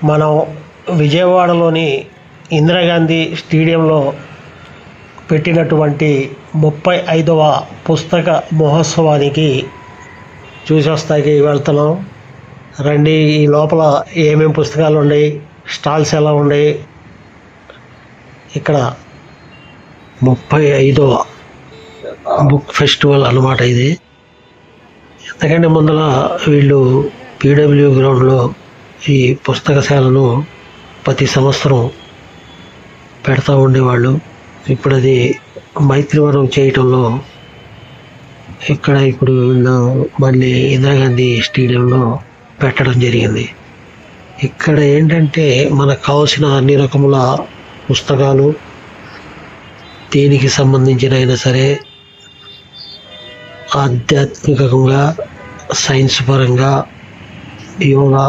మనం విజయవాడలోని ఇందిరాగాంధీ స్టేడియంలో పెట్టినటువంటి 35వ పుస్తక మహోత్సవానికి చూసొస్తాకి వెళ్తున్నాం. రండి, ఈ లోపల ఏమేమి పుస్తకాలు ఉన్నాయి, స్టాల్స్ ఎలా ఉన్నాయి. ఇక్కడ 35వ బుక్ ఫెస్టివల్ అన్నమాట ఇది. ఎందుకంటే ముందర వీళ్ళు పీడబ్ల్యూ గ్రౌండ్లో ఈ పుస్తకశాలను ప్రతి సంవత్సరం పెడతా ఉండేవాళ్ళు. ఇప్పుడు అది మైత్రివనం చేయటంలో ఇప్పుడు మళ్ళీ ఇందిరాగాంధీ స్టేడియంలో పెట్టడం జరిగింది. ఇక్కడ ఏంటంటే మనకు కావాల్సిన అన్ని రకముల పుస్తకాలు, దేనికి సంబంధించిన అయినా సరే, ఆధ్యాత్మికంగా, సైన్స్ పరంగా, యోగా,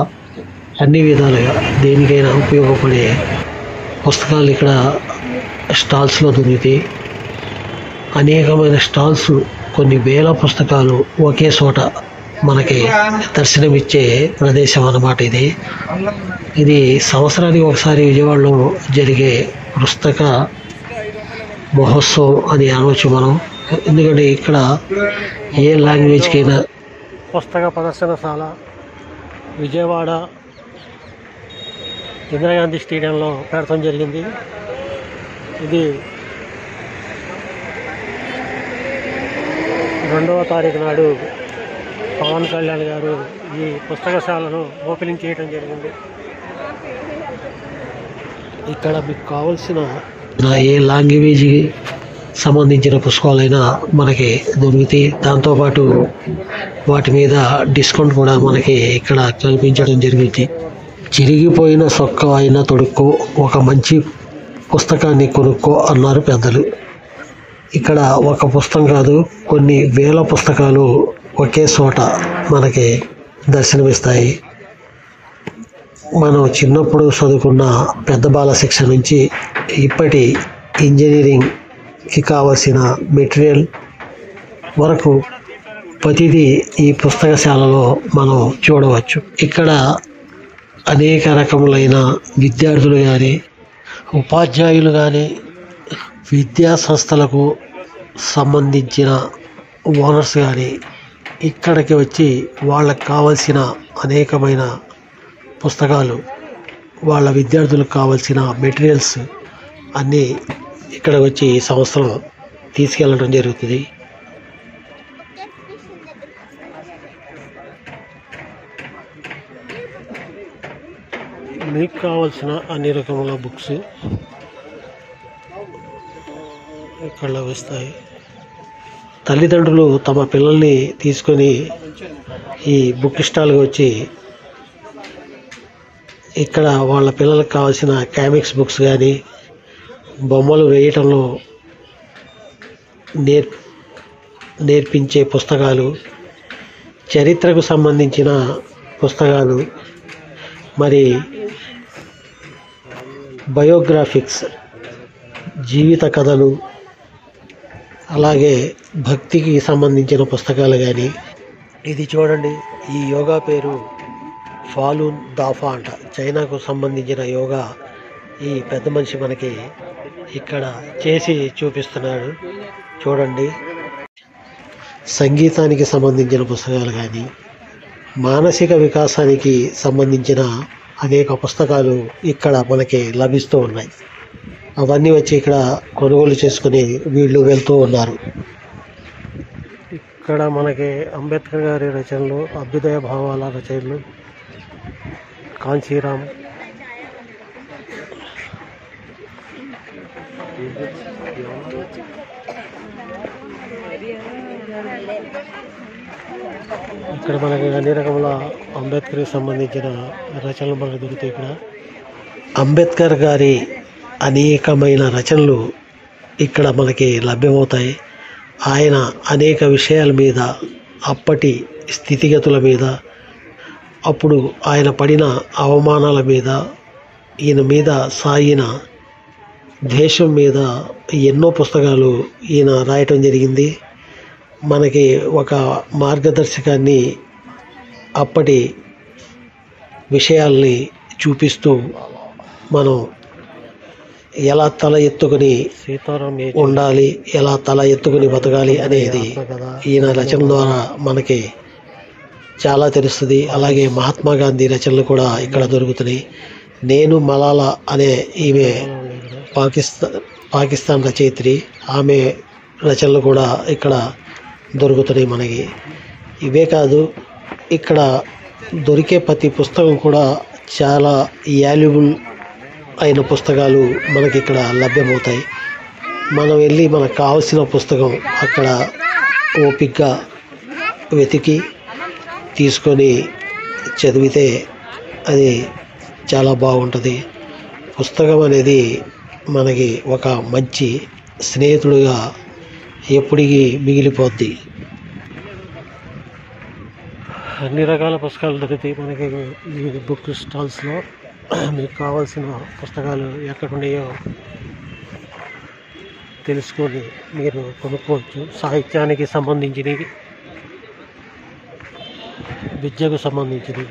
అన్ని విధాలుగా దేనికైనా ఉపయోగపడే పుస్తకాలు ఇక్కడ స్టాల్స్లో దొరుకుతాయి. అనేకమైన స్టాల్స్, కొన్ని వేల పుస్తకాలు ఒకే చోట మనకి దర్శనమిచ్చే ప్రదేశం అన్నమాట ఇది. ఇది సంవత్సరానికి ఒకసారి విజయవాడలో జరిగే పుస్తక మహోత్సవం అని అనవచ్చు మనం. ఎందుకంటే ఇక్కడ ఏ లాంగ్వేజ్కైనా పుస్తక ప్రదర్శనశాల విజయవాడ ఇందిరాగాంధీ స్టేడియంలో పెడతాం జరిగింది. ఇది 2వ తారీఖు నాడు పవన్ కళ్యాణ్ గారు ఈ పుస్తకశాలను ఓపెనింగ్ చేయడం జరిగింది. ఇక్కడ మీకు కావాల్సిన ఏ లాంగ్వేజ్కి సంబంధించిన పుస్తకాలైనా మనకి దొరుకుతాయి. దాంతోపాటు వాటి మీద డిస్కౌంట్ కూడా మనకి ఇక్కడ కల్పించడం జరుగుతుంది. చిరిగిపోయిన సొక్క అయినా తొడుక్కో, ఒక మంచి పుస్తకాన్ని కొనుక్కో అన్నారు పెద్దలు. ఇక్కడ ఒక పుస్తకం కాదు, కొన్ని వేల పుస్తకాలు ఒకే చోట మనకి దర్శనమిస్తాయి. మనం చిన్నప్పుడు చదువుకున్న పెద్ద బాల శిక్ష నుంచి ఇప్పటి ఇంజనీరింగ్కి కావలసిన మెటీరియల్ వరకు ప్రతిదీ ఈ పుస్తకశాలలో మనం చూడవచ్చు. ఇక్కడ అనేక రకములైన విద్యార్థులు కానీ, ఉపాధ్యాయులు కానీ, విద్యా సంస్థలకు సంబంధించిన ఓనర్స్ కానీ ఇక్కడికి వచ్చి వాళ్ళకు కావలసిన అనేకమైన పుస్తకాలు, వాళ్ళ విద్యార్థులకు కావలసిన మెటీరియల్స్ అన్నీ ఇక్కడ వచ్చి ఈ సంవత్సరం తీసుకెళ్ళడం జరుగుతుంది. మీకు కావాల్సిన అన్ని రకముల బుక్స్ ఇక్కడ లభిస్తాయి. తల్లిదండ్రులు తమ పిల్లల్ని తీసుకొని ఈ బుక్ స్టాల్కి వచ్చి ఇక్కడ వాళ్ళ పిల్లలకు కావాల్సిన కామిక్స్ బుక్స్ కానీ, బొమ్మలు వేయటంలో నేర్పించే పుస్తకాలు, చరిత్రకు సంబంధించిన పుస్తకాలు, మరి బయోగ్రాఫిక్స్, జీవిత కథలు, అలాగే భక్తికి సంబంధించిన పుస్తకాలు కానీ. ఇది చూడండి, ఈ యోగా పేరు ఫాలూన్ దాఫా అంట. చైనాకు సంబంధించిన యోగా ఈ పెద్ద మనిషి మనకి ఇక్కడ చేసి చూపిస్తున్నాడు. చూడండి, సంగీతానికి సంబంధించిన పుస్తకాలు కానీ, మానసిక వికాసానికి సంబంధించిన అనేక పుస్తకాలు ఇక్కడ మనకి లభిస్తూ ఉన్నాయి. అవన్నీ వచ్చి ఇక్కడ కొనుగోలు చేసుకుని వీళ్ళు వెళ్తూ ఉన్నారు. ఇక్కడ మనకి అంబేద్కర్ గారి రచనలు, అభ్యుదయ భావాల రచనలు, కాంచీరామ్, ఇక్కడ మనకి అన్ని రకముల అంబేద్కర్కి సంబంధించిన రచనలు మనకు దొరుకుతాయి. ఇక్కడ అంబేద్కర్ గారి అనేకమైన రచనలు ఇక్కడ మనకి లభ్యమవుతాయి. ఆయన అనేక విషయాల మీద, అప్పటి స్థితిగతుల మీద, అప్పుడు ఆయన పడిన అవమానాల మీద, ఈయన మీద సాగిన దేశం మీద ఎన్నో పుస్తకాలు ఈయన రాయటం జరిగింది. మనకి ఒక మార్గదర్శకాన్ని అప్పటి విషయాల్ని చూపిస్తూ మనం ఎలా తల ఎత్తుకుని ఉండాలి, ఎలా తల ఎత్తుకుని బతకాలి అనేది ఈయన రచన ద్వారా మనకి చాలా తెలుస్తుంది. అలాగే మహాత్మా గాంధీ రచనలు కూడా ఇక్కడ దొరుకుతున్నాయి. నేను మలాలా అనే ఈమె పాకిస్తాన్ రచయిత్రి, ఆమె రచనలు కూడా ఇక్కడ దొరుకుతున్నాయి మనకి. ఇవే కాదు, ఇక్కడ దొరికే ప్రతి పుస్తకం కూడా చాలా వాల్యుబుల్ అయిన పుస్తకాలు మనకి ఇక్కడ లభ్యమవుతాయి. మనం వెళ్ళి మనకు కావాల్సిన పుస్తకం అక్కడ ఓపికగా వెతికి తీసుకొని చదివితే అది చాలా బాగుంటుంది. పుస్తకం అనేది మనకి ఒక మంచి స్నేహితుడిగా ఎప్పటికీ మిగిలిపోద్ది. అన్ని రకాల పుస్తకాలు దొరుకుతాయి మనకి ఈ బుక్ స్టాల్స్లో. మీకు కావాల్సిన పుస్తకాలు ఎక్కడున్నాయో తెలుసుకొని మీరు కొనుక్కోవచ్చు. సాహిత్యానికి సంబంధించినవి, విద్యకు సంబంధించినవి,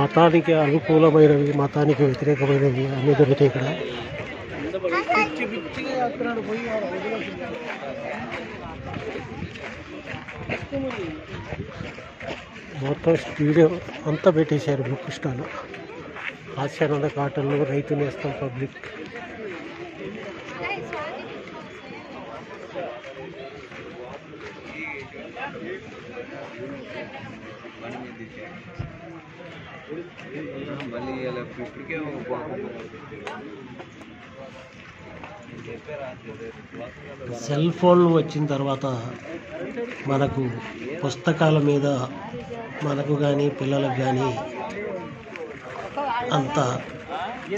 మతానికి అనుకూలమైనవి, మతానికి వ్యతిరేకమైనవి అన్నీ దొరుకుతాయి ఇక్కడ. మొత్తం స్టూడియో అంతా పెట్టేశారు బుక్ స్టాల్. హాస్యానంద కాటన్లు, రైతు నేస్తం పబ్లిక్, సెల్ ఫోన్లు వచ్చిన తర్వాత మనకు పుస్తకాల మీద మనకు కానీ పిల్లలకు కానీ అంత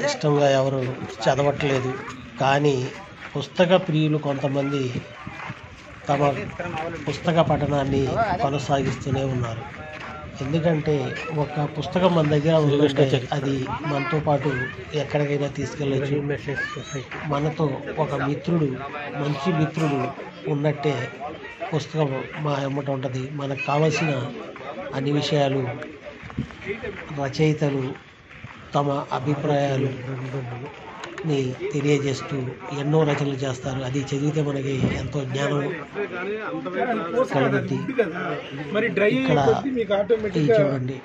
ఇష్టంగా ఎవరు చదవట్లేదు. కానీ పుస్తక ప్రియులు కొంతమంది తమ పుస్తక పఠనాన్ని కొనసాగిస్తూనే ఉన్నారు. ఎందుకంటే ఒక పుస్తకం మన దగ్గర ఉందంటే అది మనతో పాటు ఎక్కడికైనా తీసుకెళ్ళచ్చు. మనతో ఒక మిత్రుడు, మంచి మిత్రుడు ఉన్నట్టే పుస్తకం మా ఎమ్మట ఉంటుంది. మనకు కావలసిన అన్ని విషయాలు రచయితలు తమ అభిప్రాయాలని తెలియజేస్తూ ఎన్నో రచనలు చేస్తారు. అది చదివితే మనకి ఎంతో జ్ఞానం కలుగుద్ది. ఇక్కడ చూడండి,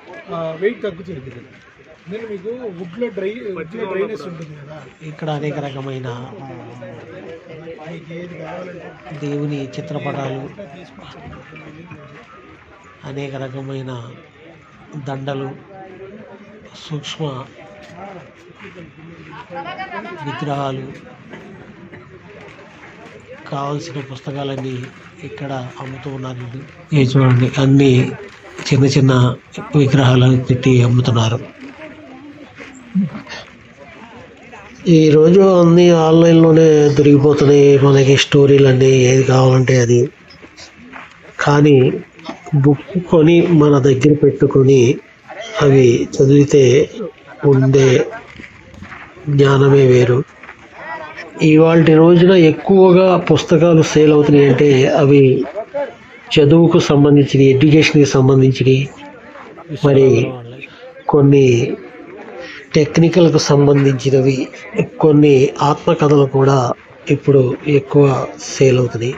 ఇక్కడ అనేక రకమైన దేవుని చిత్రపటాలు, అనేక రకమైన దండలు, సూక్ష్మ విగ్రహాలు, కావలసిన పుస్తకాలన్నీ ఇక్కడ అమ్ముతూ ఉన్నారు. ఇది చూడండి, అన్ని చిన్న చిన్న విగ్రహాలు పెట్టి అమ్ముతున్నారు. ఈరోజు అన్నీ ఆన్లైన్లోనే దొరికిపోతున్నాయి మనకి, స్టోరీలు అన్నీ ఏది కావాలంటే అది. కానీ బుక్ కొని మన దగ్గర పెట్టుకొని అవి చదివితే ఉండే జ్ఞానమే వేరు. ఇవాళ రోజున ఎక్కువగా పుస్తకాలు సేల్ అవుతున్నాయి అంటే అవి చదువుకు సంబంధించినవి, ఎడ్యుకేషన్కి సంబంధించినవి, మరి కొన్ని టెక్నికల్కు సంబంధించినవి, కొన్ని ఆత్మకథలు కూడా ఇప్పుడు ఎక్కువ సేల్ అవుతున్నాయి.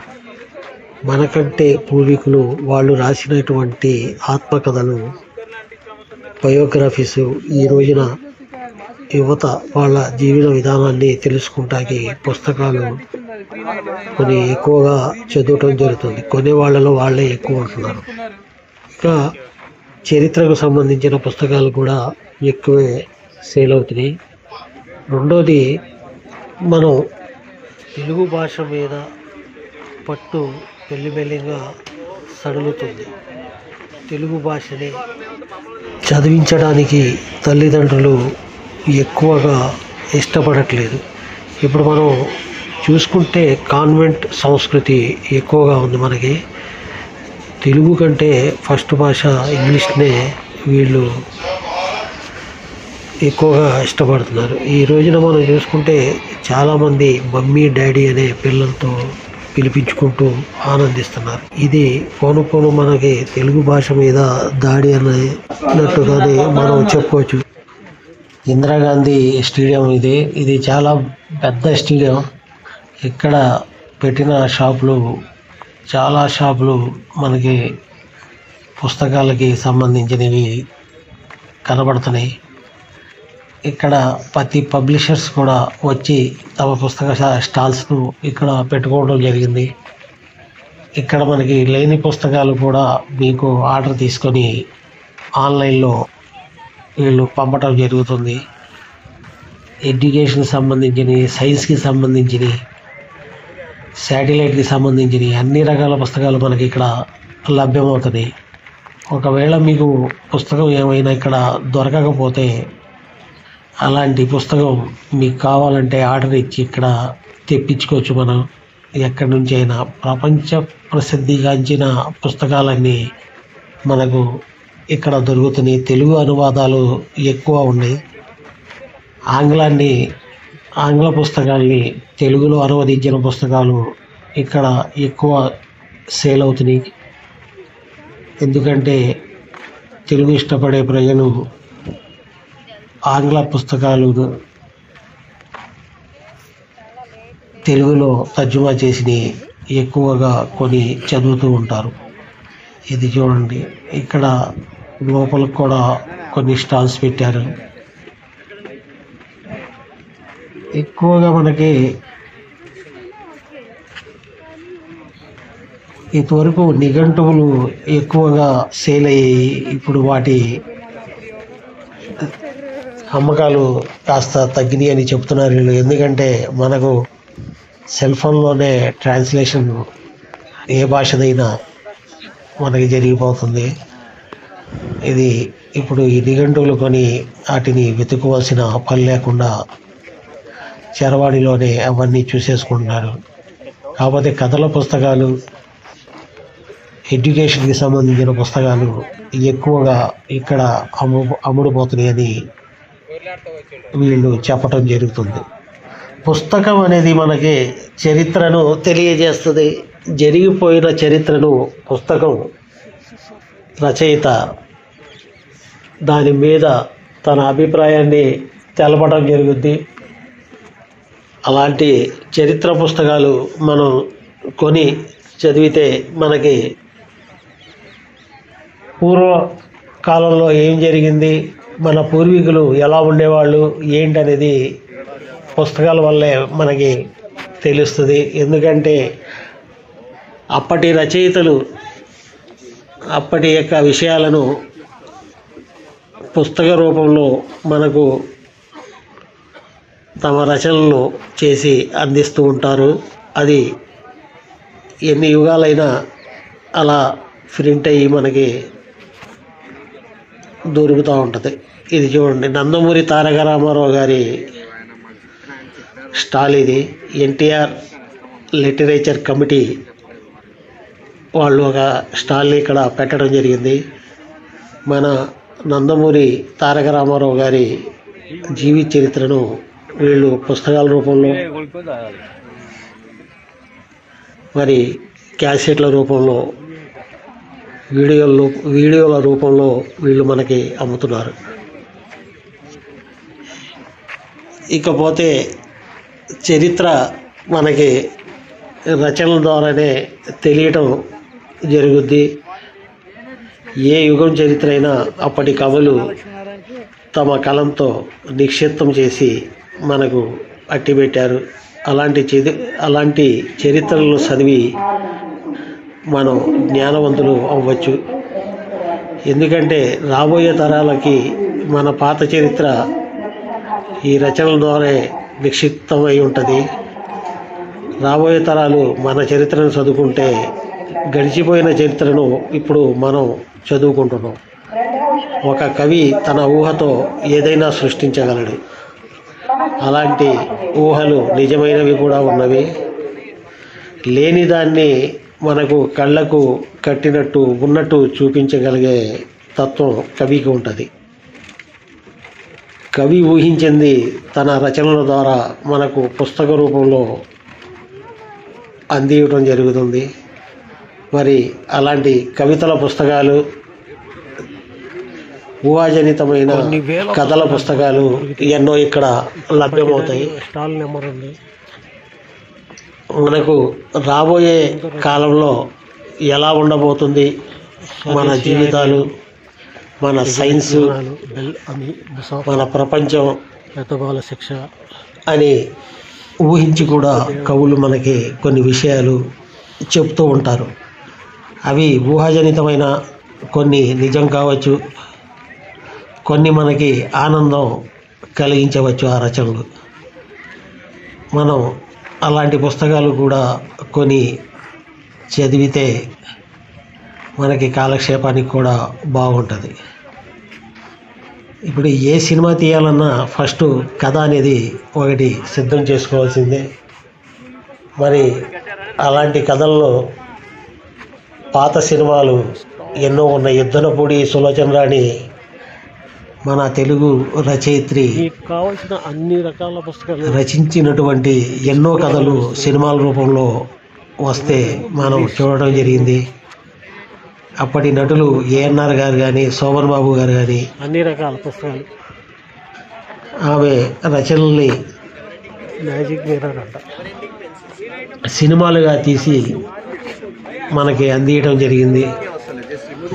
మనకంటే పూర్వీకులు వాళ్ళు రాసినటువంటి ఆత్మకథలు, బయోగ్రఫీసు ఈ రోజున యువత వాళ్ళ జీవన విధానాన్ని తెలుసుకుంటానికి పుస్తకాలు కొన్ని ఎక్కువగా చదవటం జరుగుతుంది. కొనే వాళ్ళలో వాళ్ళే ఎక్కువ ఉంటున్నారు. ఇంకా చరిత్రకు సంబంధించిన పుస్తకాలు కూడా ఎక్కువే సేల్ అవుతున్నాయి. రెండోది, మనం తెలుగు భాష మీద పట్టు మెల్లిమెల్లిగా సడులుతుంది. తెలుగు భాషని చదివించడానికి తల్లిదండ్రులు ఎక్కువగా ఇష్టపడట్లేదు. ఇప్పుడు మనం చూసుకుంటే కాన్వెంట్ సంస్కృతి ఎక్కువగా ఉంది మనకి. తెలుగు కంటే ఫస్ట్ భాష ఇంగ్లీష్నే వీళ్ళు ఎక్కువగా ఇష్టపడుతున్నారు. ఈ రోజున మనం చూసుకుంటే చాలామంది మమ్మీ డాడీ అనే పిల్లలతో పిలిపించుకుంటూ ఆనందిస్తున్నారు. ఇది పోను పోను మనకి తెలుగు భాష మీద దాడి అన్నట్టుగానే మనం చెప్పుకోవచ్చు. ఇందిరాగాంధీ స్టేడియం ఇది చాలా పెద్ద స్టేడియం. ఇక్కడ పెట్టిన చాలా షాపులు మనకి పుస్తకాలకి సంబంధించినవి కనబడుతున్నాయి. ఇక్కడ ప్రతి పబ్లిషర్స్ కూడా వచ్చి తమ పుస్తక స్టాల్స్ను ఇక్కడ పెట్టుకోవడం జరిగింది. ఇక్కడ మనకి లేని పుస్తకాలు కూడా మీకు ఆర్డర్ తీసుకొని ఆన్లైన్లో వీళ్ళు పంపటం జరుగుతుంది. ఎడ్యుకేషన్కి సంబంధించినవి, సైన్స్కి సంబంధించినవి, శాటిలైట్కి సంబంధించినవి అన్ని రకాల పుస్తకాలు మనకి ఇక్కడ లభ్యమవుతుంది. ఒకవేళ మీకు పుస్తకం ఏమైనా ఇక్కడ దొరకకపోతే అలాంటి పుస్తకం మీకు కావాలంటే ఆర్డర్ ఇచ్చి ఇక్కడ తెప్పించుకోవచ్చు. మనం ఎక్కడి నుంచి అయినా ప్రపంచ ప్రసిద్ధిగాంచిన పుస్తకాలన్నీ మనకు ఇక్కడ దొరుకుతున్నాయి. తెలుగు అనువాదాలు ఎక్కువ ఉన్నాయి. ఆంగ్ల పుస్తకాల్ని తెలుగులో అనువదించిన పుస్తకాలు ఇక్కడ ఎక్కువ సేల్ అవుతున్నాయి. ఎందుకంటే తెలుగు ఇష్టపడే ప్రజలు ఆంగ్ల పుస్తకాలు తెలుగులో తర్జుమా చేసి ఎక్కువగా కొని చదువుతూ ఉంటారు. ఇది చూడండి, ఇక్కడ లోపలకు కూడా కొన్ని స్టాల్స్ పెట్టారు. ఎక్కువగా మనకి ఇంతవరకు నిఘంటువులు ఎక్కువగా సేల్ అయ్యాయి. ఇప్పుడు వాటి అమ్మకాలు కాస్త తగ్గినాయి అని చెప్తున్నారు వీళ్ళు. ఎందుకంటే మనకు సెల్ ఫోన్లోనే ట్రాన్స్లేషన్ ఏ భాషదైనా మనకి జరిగిపోతుంది. ఇప్పుడు ఈ నిఘంటువులు కొని వాటిని వెతుక్కోవాల్సిన పని లేకుండా చరవాణిలోనే అవన్నీ చూసేసుకుంటున్నారు. కాకపోతే కథల పుస్తకాలు, ఎడ్యుకేషన్కి సంబంధించిన పుస్తకాలు ఎక్కువగా ఇక్కడ అమ్ముడుపోతున్నాయని వీళ్ళు చెప్పటం జరుగుతుంది. పుస్తకం అనేది మనకి చరిత్రను తెలియజేస్తుంది. జరిగిపోయిన చరిత్రను పుస్తకం రచయిత దాని మీద తన అభిప్రాయాన్ని తెలపడం జరుగుద్ది. అలాంటి చరిత్ర పుస్తకాలు మనం కొని చదివితే మనకి పూర్వకాలంలో ఏం జరిగింది, మన పూర్వీకులు ఎలా ఉండేవాళ్ళు ఏంటనేది పుస్తకాల వల్లే మనకి తెలుస్తుంది. ఎందుకంటే అప్పటి రచయితలు అప్పటి యొక్క విషయాలను పుస్తక రూపంలో మనకు తమ రచనలను చేసి అందిస్తూ ఉంటారు. అది ఎన్ని యుగాలైనా అలా ప్రింట్ అయ్యి మనకి దొరుకుతూ ఉంటుంది. ఇది చూడండి, నందమూరి తారక రామారావు గారి స్టాల్ ఇది. ఎన్టీఆర్ లిటరేచర్ కమిటీ వాళ్ళు ఒక స్టాల్ని ఇక్కడ పెట్టడం జరిగింది. మన నందమూరి తారక రామారావు గారి జీవిత చరిత్రను వీళ్ళు పుస్తకాల రూపంలో, మరి క్యాసెట్ల రూపంలో, వీడియోల రూపంలో వీళ్ళు మనకి అమ్ముతున్నారు. ఇకపోతే చరిత్ర మనకి రచనల ద్వారానే తెలియటం జరుగుద్ది. ఏ యుగం చరిత్ర అయినా అప్పటి కవులు తమ కలంతో నిక్షిప్తం చేసి మనకు అట్టిపెట్టారు. అలాంటి చరిత్రలను చదివి మనం జ్ఞానవంతులు అవ్వచ్చు. ఎందుకంటే రాబోయే తరాలకి మన పాత చరిత్ర ఈ రచనల ద్వారా నిక్షిప్తమై ఉంటుంది. రాబోయే తరాలు మన చరిత్రను చదువుకుంటే గడిచిపోయిన చరిత్రను ఇప్పుడు మనం చదువుకుంటున్నాం. ఒక కవి తన ఊహతో ఏదైనా సృష్టించగలడు. అలాంటి ఊహలు నిజమైనవి కూడా ఉన్నవి. లేని దాన్ని మనకు కళ్ళకు కట్టినట్టు ఉన్నట్టు చూపించగలిగే తత్వం కవికి ఉంటుంది. కవి ఊహించింది తన రచనల ద్వారా మనకు పుస్తక రూపంలో అందివ్వడం జరుగుతుంది. మరి అలాంటి కవితల పుస్తకాలు, ఊహాజనితమైన కథల పుస్తకాలు ఎన్నో ఇక్కడ లభ్యమవుతాయి. స్టాల్ నెంబర్ ఉంది. మనకు రాబోయే కాలంలో ఎలా ఉండబోతుంది, మన జీవితాలు, మన సైన్స్, మన ప్రపంచం శిక్ష అని ఊహించి కూడా కవులు మనకి కొన్ని విషయాలు చెప్తూ ఉంటారు. అవి ఊహాజనితమైన, కొన్ని నిజం కావచ్చు, కొన్ని మనకి ఆనందం కలిగించవచ్చు ఆ రచనలు. మనం అలాంటి పుస్తకాలు కూడా కొని చదివితే మనకి కాలక్షేపానికి కూడా బాగుంటుంది. ఇప్పుడు ఏ సినిమా తీయాలన్నా ఫస్ట్ కథ అనేది ఒకటి సిద్ధం చేసుకోవాల్సిందే. మరి అలాంటి కథల్లో పాత సినిమాలు ఎన్నో ఉన్నాయి. యుద్ధనపూడి సులోచన రాణి మన తెలుగు రచయిత్రి కావాల్సిన అన్ని రకాల పుస్తకాలు రచించినటువంటి ఎన్నో కథలు సినిమాల రూపంలో వస్తే మనం చూడడం జరిగింది. అప్పటి నటులు ఏఎన్ఆర్ గారు కానీ, శోభన్ బాబు గారు కానీ అన్ని రకాల పుస్తకాలు ఆమె రచనల్ని మ్యాజిక్ మిర్రర్ అంట సినిమాలుగా తీసి మనకి అందించడం జరిగింది.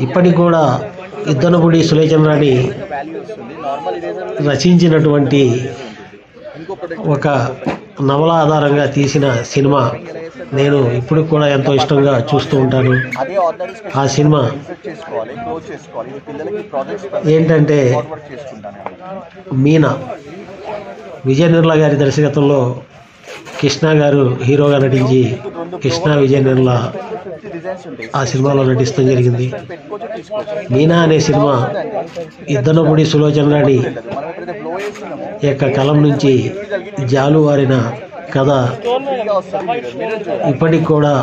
ఇప్పటికి కూడా యుద్ధనపూడి సులోచన రాణి రచించినటువంటి ఒక నవల ఆధారంగా తీసిన సినిమా నేను ఇప్పుడు కూడా ఎంతో ఇష్టంగా చూస్తూ ఉంటాను. ఆ సినిమా ఏంటంటే మీనా. విజయ నిర్మల గారి దర్శకత్వంలో కృష్ణ గారు హీరోగా నటించి కృష్ణ విజయ నిర్మల ఆ సినిమాలో నటిస్తూ జరిగింది. మీనా అనే సినిమా యుద్ధనపూడి సులోచన రాణి యొక్క కలం నుంచి జాలువారిన కథ. ఇప్పటికి కూడా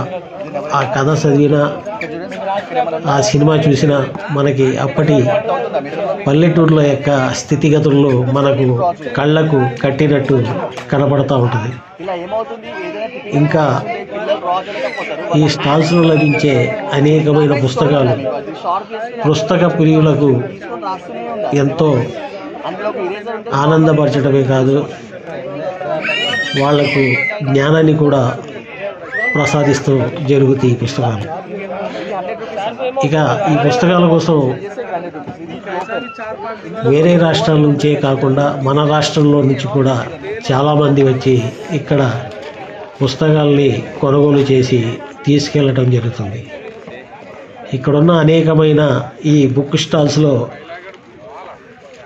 ఆ కథ చదివిన, ఆ సినిమా చూసిన మనకి అప్పటి పల్లెటూర్ల యొక్క స్థితిగతుల్లో మనకు కళ్ళకు కట్టినట్టు కనపడతా ఉంటుంది. ఇంకా ఈ స్టాల్స్లో లభించే అనేకమైన పుస్తకాలు పుస్తక ప్రియులకు ఎంతో ఆనందపరచడమే కాదు, వాళ్లకు జ్ఞానాన్ని కూడా ప్రసాదిస్తూ జరుగుతాయి ఈ పుస్తకాలు. ఇక ఈ పుస్తకాల కోసం వేరే రాష్ట్రాల నుంచే కాకుండా మన రాష్ట్రంలో నుంచి కూడా చాలామంది వచ్చి ఇక్కడ పుస్తకాల్ని కొనుగోలు చేసి తీసుకెళ్ళటం జరుగుతుంది. ఇక్కడున్న అనేకమైన ఈ బుక్ స్టాల్స్లో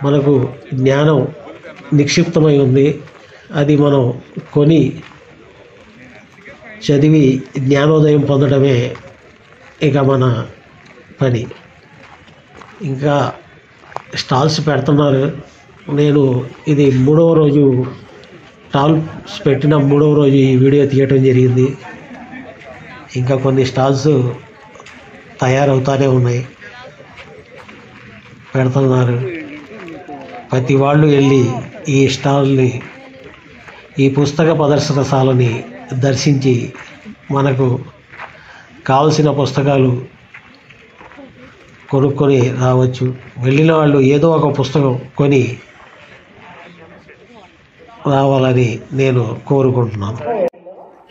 మనకు జ్ఞానం నిక్షిప్తమై ఉంది. అది మనం కొని చదివి జ్ఞానోదయం పొందడమే ఇక మన పని. ఇంకా స్టాల్స్ పెడుతున్నారు. నేను ఇది 3వ రోజు స్టాల్స్ పెట్టిన 3వ రోజు ఈ వీడియో తీయటం జరిగింది. ఇంకా కొన్ని స్టాల్స్ తయారవుతానే ఉన్నాయి, పెడుతున్నారు. ప్రతి వాళ్ళు వెళ్ళి ఈ స్టాల్ని, ఈ పుస్తక ప్రదర్శనశాలని దర్శించి మనకు కావలసిన పుస్తకాలు కొనుక్కొని రావచ్చు. వెళ్ళిన వాళ్ళు ఏదో ఒక పుస్తకం కొని రావాలని నేను కోరుకుంటున్నాను.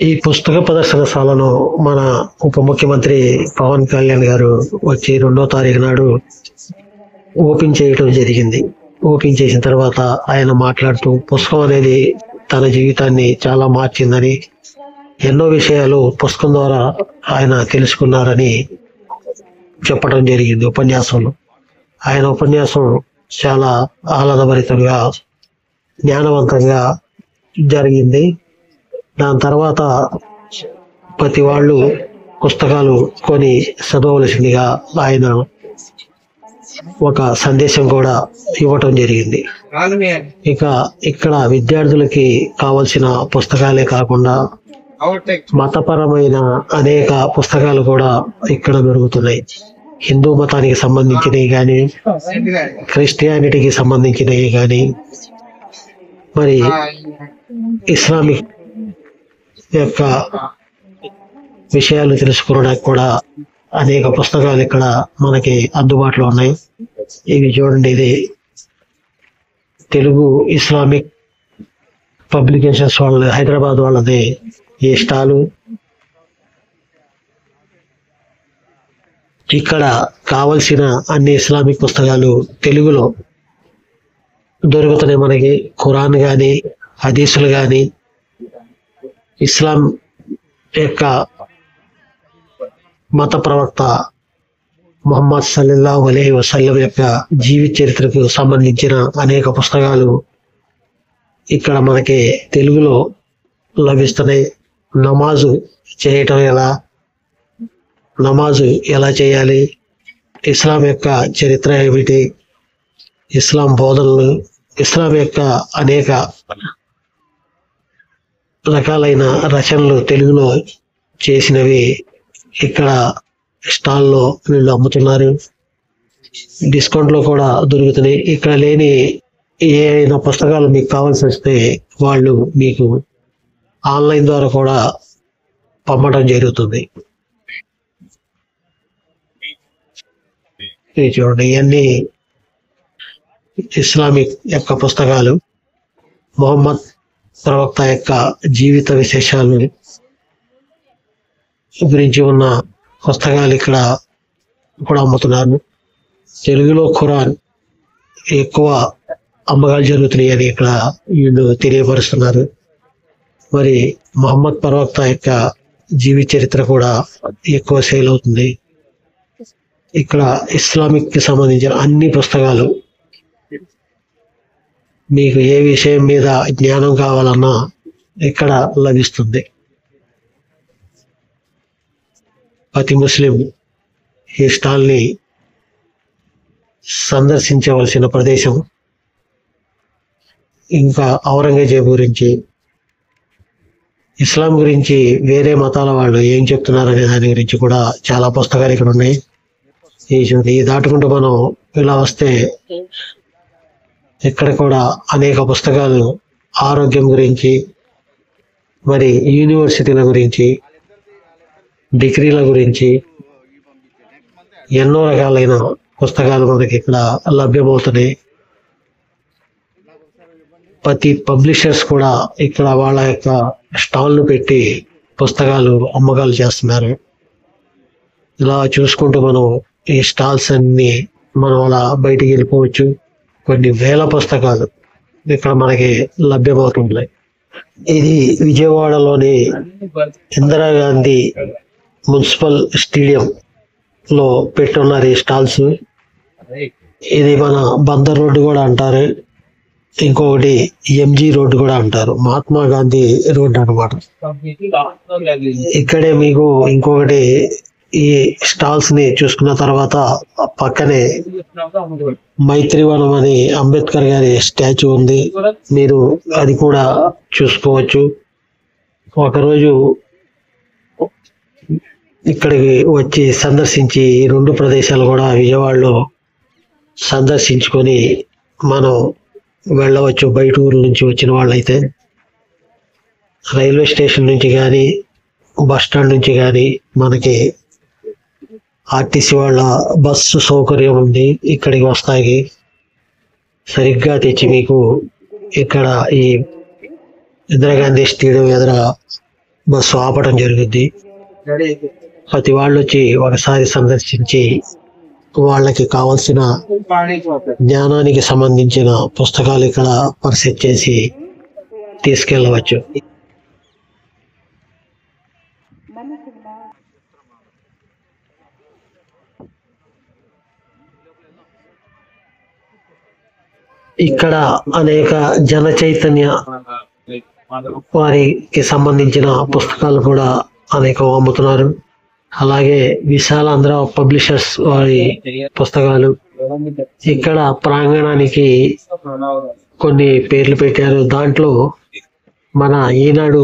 ఈ పుస్తక ప్రదర్శనశాలను మన ఉప ముఖ్యమంత్రి పవన్ కళ్యాణ్ గారు వచ్చి 2వ తారీఖు నాడు ఓపెన్ చేయడం జరిగింది. ఓపెన్ చేసిన తర్వాత ఆయన మాట్లాడుతూ పుస్తకం అనేది తన జీవితాన్ని చాలా మార్చిందని, ఎన్నో విషయాలు పుస్తకం ద్వారా ఆయన తెలుసుకున్నారని చెప్పడం జరిగింది ఉపన్యాసంలో. ఆయన ఉపన్యాసం చాలా ఆహ్లాదభరితంగా, జ్ఞానవంతంగా జరిగింది. దాని తర్వాత ప్రతి వాళ్ళు పుస్తకాలు కొని చదవవలసిందిగా ఆయన ఒక సందేశం కూడా ఇవ్వటం జరిగింది. ఇక ఇక్కడ విద్యార్థులకి కావలసిన పుస్తకాలే కాకుండా మతపరమైన అనేక పుస్తకాలు కూడా ఇక్కడ దొరుకుతున్నాయి. హిందూ మతానికి సంబంధించినవి కానీ, క్రిస్టియానిటీకి సంబంధించినవి కానీ, మరి ఇస్లామిక్ యొక్క విషయాలు తెలుసుకోవడానికి కూడా అనేక పుస్తకాలు ఇక్కడ మనకి అందుబాటులో ఉన్నాయి. ఇవి చూడండి, ఇది తెలుగు ఇస్లామిక్ పబ్లికేషన్స్ వాళ్ళ హైదరాబాద్ వాళ్ళది ఈ స్టాలు. ఇక్కడ కావలసిన అన్ని ఇస్లామిక్ పుస్తకాలు తెలుగులో దొరుకుతున్నాయి మనకి. ఖురాన్ కానీ, హదీసులు కానీ, ఇస్లాం యొక్క మత ప్రవక్త ముహమ్మద్ సల్లల్లాహు అలైహి వసల్లం యొక్క జీవిత చరిత్రకు సంబంధించిన అనేక పుస్తకాలు ఇక్కడ మనకి తెలుగులో లభిస్తున్నాయి. నమాజు చేయటం ఎలా, నమాజు ఎలా చేయాలి, ఇస్లాం యొక్క చరిత్ర ఏమిటి, ఇస్లాం బోధనలు, ఇస్లాం యొక్క అనేక రకాలైన రచనలు తెలుగులో చేసినవి ఇక్కడ స్టాల్లో వీళ్ళు అమ్ముతున్నారు. డిస్కౌంట్లో కూడా దొరుకుతున్నాయి. ఇక్కడ లేని ఏ అయినా పుస్తకాలు మీకు కావాల్సి వస్తే వాళ్ళు మీకు ఆన్లైన్ ద్వారా కూడా పంపడం జరుగుతుంది. ఇది చూడండి, ఇవన్నీ ఇస్లామిక్ యొక్క పుస్తకాలు. మొహమ్మద్ ప్రవక్త యొక్క జీవిత విశేషాలు గురించి ఉన్న పుస్తకాలు ఇక్కడ కూడా అమ్ముతున్నారు. తెలుగులో ఖురాన్ ఎక్కువ అమ్మకాలు జరుగుతున్నాయి అని ఇక్కడ వీళ్ళు తెలియపరుస్తున్నారు. మరి మొహమ్మద్ ప్రవక్త యొక్క జీవిత చరిత్ర కూడా ఎక్కువ సేల్ అవుతుంది. ఇక్కడ ఇస్లామిక్ కి సంబంధించిన అన్ని పుస్తకాలు, మీకు ఏ విషయం మీద జ్ఞానం కావాలన్నా ఇక్కడ లభిస్తుంది. ప్రతి ముస్లిం ఈ స్టాల్ని సందర్శించవలసిన ప్రదేశం. ఇంకా ఔరంగజేబు గురించి, ఇస్లాం గురించి, వేరే మతాల వాళ్ళు ఏం చెప్తున్నారనే దాని గురించి కూడా చాలా పుస్తకాలు ఇక్కడ ఉన్నాయి. ఈ దాటుకుంటూ మనం ఇలా వస్తే ఇక్కడ కూడా అనేక పుస్తకాలు ఆరోగ్యం గురించి, మరి యూనివర్సిటీల గురించి, డిగ్రీల గురించి ఎన్నో రకాలైన పుస్తకాలు మనకి ఇక్కడ లభ్యమవుతున్నాయి. ప్రతి పబ్లిషర్స్ కూడా ఇక్కడ వాళ్ళ యొక్క స్టాల్ను పెట్టి పుస్తకాలు అమ్మకాలు చేస్తున్నారు. ఇలా చూసుకుంటూ మనం ఈ స్టాల్స్ అన్ని మనం అలా బయటికి వెళ్ళిపోవచ్చు. కొన్ని వేల పుస్తకాలు ఇక్కడ మనకి లభ్యమవుతున్నాయి. ఇది విజయవాడలోని ఇందిరాగాంధీ మున్సిపల్ స్టేడియం లో పెట్టున్నారు ఈ స్టాల్స్. ఇది మన బందర్ రోడ్డు కూడా అంటారు, ఇంకొకటి ఎంజీ రోడ్డు కూడా అంటారు, మహాత్మా గాంధీ రోడ్డు అన్నమాట. ఇక్కడే మీకు ఇంకొకటి ఈ స్టాల్స్ ని చూసుకున్న తర్వాత పక్కనే మైత్రివనం అని అంబేద్కర్ గారి స్టాచ్యూ ఉంది, మీరు అది కూడా చూసుకోవచ్చు. ఒకరోజు ఇక్కడికి వచ్చి సందర్శించి ఈ రెండు ప్రదేశాలు కూడా విజయవాడలో సందర్శించుకొని మనం వెళ్ళవచ్చు. బయట ఊర్ల నుంచి వచ్చిన వాళ్ళైతే రైల్వే స్టేషన్ నుంచి కానీ, బస్ స్టాండ్ నుంచి కానీ మనకి ఆర్టీసీ వాళ్ళ బస్సు సౌకర్యం ఉంది. ఇక్కడికి వస్తాయి సరిగ్గా తెచ్చి మీకు ఇక్కడ ఈ ఇందిరాగాంధీ స్టేడియం ఎదుర బస్సు ఆపడం జరుగుద్ది. ప్రతి వాళ్ళు వచ్చి ఒకసారి సందర్శించి వాళ్ళకి కావాల్సిన జ్ఞానానికి సంబంధించిన పుస్తకాలు ఇక్కడ పర్చేజ్ చేసి తీసుకెళ్ళవచ్చు. ఇక్కడ అనేక జన చైతన్య వారికి సంబంధించిన పుస్తకాలు కూడా అనేక అమ్ముతున్నారు. అలాగే విశాలాంధ్ర పబ్లిషర్స్ వారి పుస్తకాలు. ఇక్కడ ప్రాంగణానికి కొన్ని పేర్లు పెట్టారు. దాంట్లో మన ఈనాడు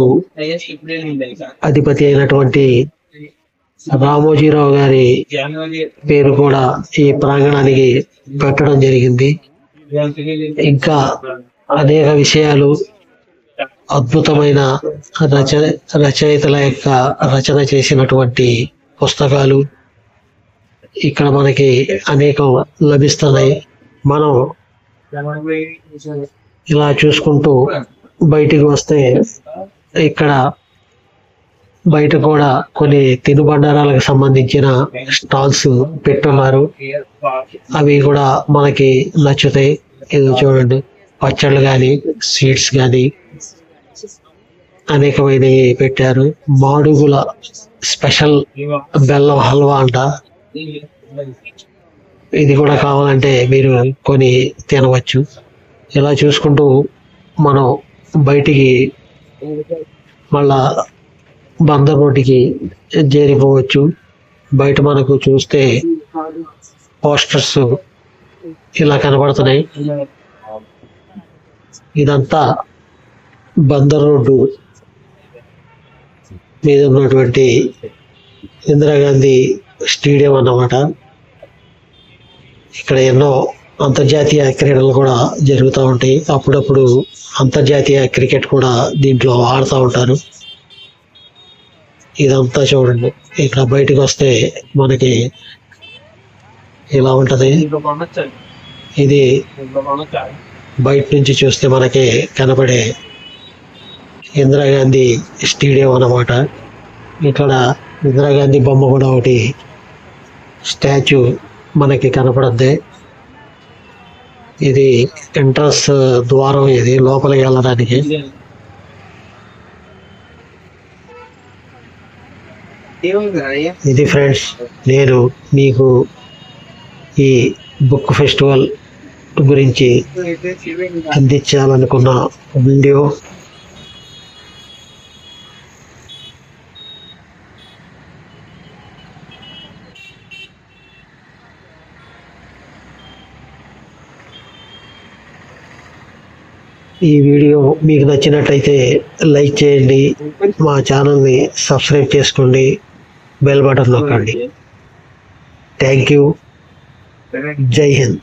అధిపతి అయినటువంటి రామోజీరావు గారి పేరు కూడా ఈ ప్రాంగణానికి పెట్టడం జరిగింది. ఇంకా అనేక విషయాలు అద్భుతమైన రచ రచయితల యొక్క రచన చేసినటువంటి పుస్తకాలు ఇక్కడ మనకి అనేకం లభిస్తున్నాయి. మనం ఇలా చూసుకుంటూ బయటికి వస్తే ఇక్కడ బయట కూడా కొన్ని తినుబండారాలకు సంబంధించిన స్టాల్స్ పెట్టున్నారు. అవి కూడా మనకి నచ్చుతాయి. ఇది చూడండి, పచ్చళ్ళు కానీ స్వీట్స్ కానీ అనేకమైనవి పెట్టారు. మాడుగుల స్పెషల్ బెల్లం హల్వా అంట. ఇది కూడా కావాలంటే మీరు కొని తినవచ్చు. ఇలా చూసుకుంటూ మనం బయటికి మళ్ళా బందర్ రోడ్డుకి చేరిపోవచ్చు. బయట మనకు చూస్తే పోస్టర్స్ ఇలా కనబడుతున్నాయి. ఇదంతా బందర్ రోడ్డు మీద ఉన్నటువంటి ఇందిరాగాంధీ స్టేడియం అన్నమాట. ఇక్కడ ఎన్నో అంతర్జాతీయ క్రీడలు కూడా జరుగుతూ ఉంటాయి. అప్పుడప్పుడు అంతర్జాతీయ క్రికెట్ కూడా దీంట్లో ఆడుతూ ఉంటారు. ఇదంతా చూడండి, ఇక్కడ బయటకు వస్తే మనకి ఇలా ఉంటది. ఇది బయట నుంచి చూస్తే మనకి కనపడే ఇందిరాగాంధీ స్టేడియం అన్నమాట. ఇక్కడ ఇందిరాగాంధీ బొమ్మ కూడా ఒకటి స్టాచ్యూ మనకి కనపడద్ది. ఇది ఎంట్రన్స్ ద్వారం, ఇది లోపలికి వెళ్ళడానికి. ఇది ఫ్రెండ్స్, నేను మీకు ఈ బుక్ ఫెస్టివల్ గురించి అందించాలనుకున్న వీడియో. ఈ వీడియో మీకు నచ్చినట్టయితే లైక్ చేయండి, మా ఛానల్ని సబ్స్క్రైబ్ చేసుకోండి, బెల్ బటన్ నొక్కండి. Thank you. జై హింద్.